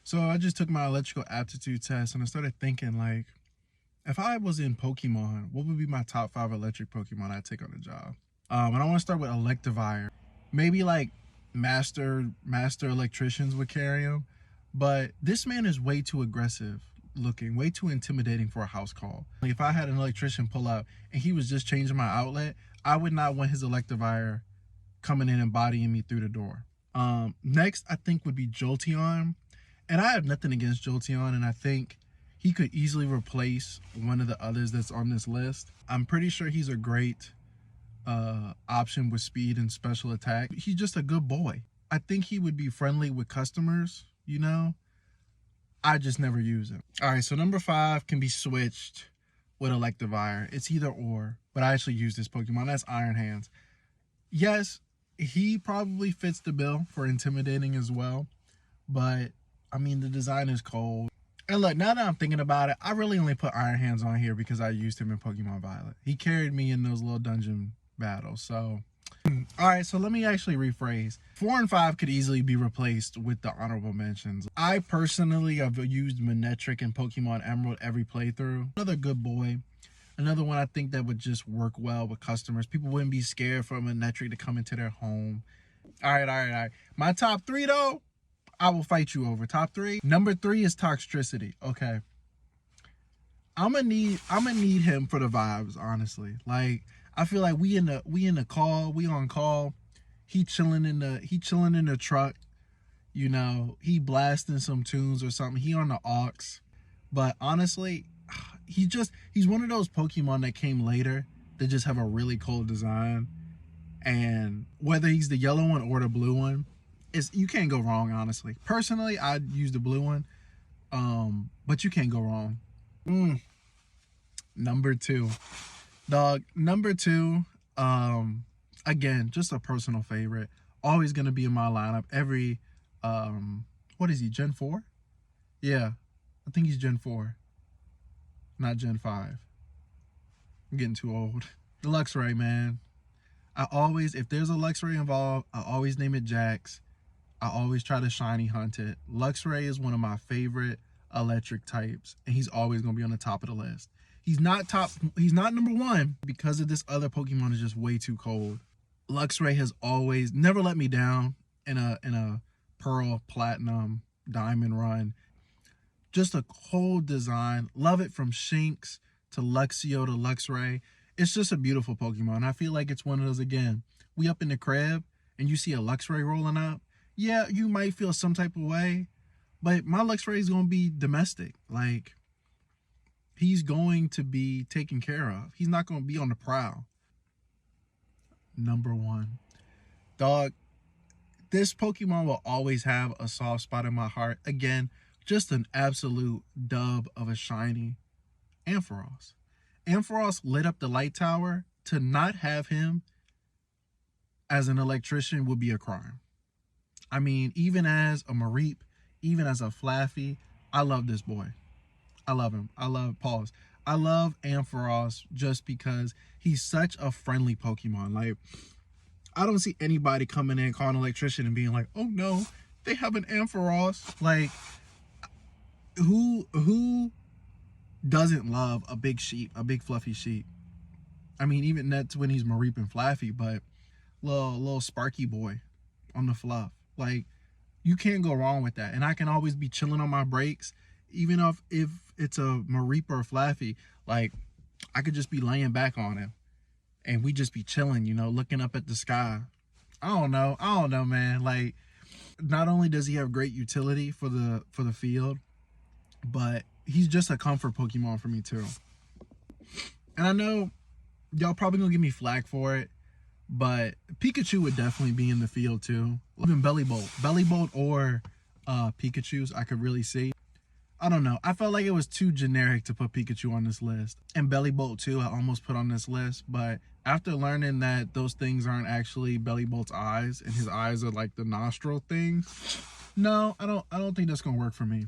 So I just took my electrical aptitude test and I started thinking, like, if I was in Pokemon, what would be my top 5 electric Pokemon I'd take on the job? And I want to start with Electivire. Maybe like master electricians would carry him, but this man is way too aggressive looking, way too intimidating for a house call. Like, if I had an electrician pull up and he was just changing my outlet, I would not want his Electivire coming in and bodying me through the door. Next, I think would be Jolteon. And I have nothing against Jolteon, and I think he could easily replace one of the others that's on this list. I'm pretty sure he's a great option with speed and special attack. He's just a good boy. I think he would be friendly with customers, you know? I just never use him. All right, so number 5 can be switched with Electivire. It's either or, but I actually use this Pokemon. That's Ironhands. Yes, he probably fits the bill for intimidating as well, but I mean, the design is cold. And look, now that I'm thinking about it, I really only put Ironhands on here because I used him in Pokemon Violet. He carried me in those little dungeon battles. So, all right, so let me actually rephrase. 4 and 5 could easily be replaced with the honorable mentions. I personally have used Manectric in Pokemon Emerald every playthrough. Another good boy. Another one I think that would just work well with customers. People wouldn't be scared for a Manectric to come into their home. All right. My top 3, though, I will fight you over. Top 3. Number 3 is Tox City. Okay. I'm gonna need him for the vibes, honestly. Like, I feel like we on call. He chilling in the truck. You know, he blasting some tunes or something. He on the aux. But honestly, he's one of those Pokemon that came later that just have a really cool design. And whether he's the yellow one or the blue one, you can't go wrong, honestly. Personally, I'd use the blue one, but you can't go wrong. Number 2, dog. Number 2, again, just a personal favorite. Always gonna be in my lineup. Every, what is he? Gen 4? Yeah, I think he's Gen 4, not Gen 5. I'm getting too old. The Luxray, man. If there's a Luxray involved, I always name it Jax. I always try to shiny hunt it. Luxray is one of my favorite electric types, and he's always going to be on the top of the list. He's not number 1 because of this other Pokemon is just way too cold. Luxray has always never let me down in a Pearl, Platinum, Diamond run. Just a cold design. Love it from Shinx to Luxio to Luxray. It's just a beautiful Pokemon. I feel like it's one of those, again, we up in the crib and you see a Luxray rolling up. Yeah, you might feel some type of way, but my Luxray is going to be domestic. Like, he's going to be taken care of. He's not going to be on the prowl. Number 1. Dog, this Pokemon will always have a soft spot in my heart. Again, just an absolute dub of a shiny. Ampharos. Ampharos lit up the light tower. To not have him as an electrician would be a crime. I mean, even as a Mareep, even as a Flaffy, I love this boy. I love him. I love Ampharos just because he's such a friendly Pokemon. Like, I don't see anybody coming in, calling an electrician and being like, oh no, they have an Ampharos. Like, who doesn't love a big sheep, a big fluffy sheep? I mean, even that's when he's Mareep and Flaffy, but little Sparky boy on the fluff. Like, you can't go wrong with that. And I can always be chilling on my breaks, even if it's a Mareep or a Flaffy. Like, I could just be laying back on him and we just be chilling, you know, looking up at the sky. I don't know, man. Like, not only does he have great utility for the field, but he's just a comfort Pokemon for me too. And I know y'all probably gonna give me flack for it, but Pikachu would definitely be in the field too. Even Bellibolt or Pikachu's I could really see. I don't know. I felt like it was too generic to put Pikachu on this list. And Bellibolt too, I almost put on this list, but after learning that those things aren't actually Bellibolt's eyes and his eyes are like the nostril things, no, I don't think that's gonna work for me.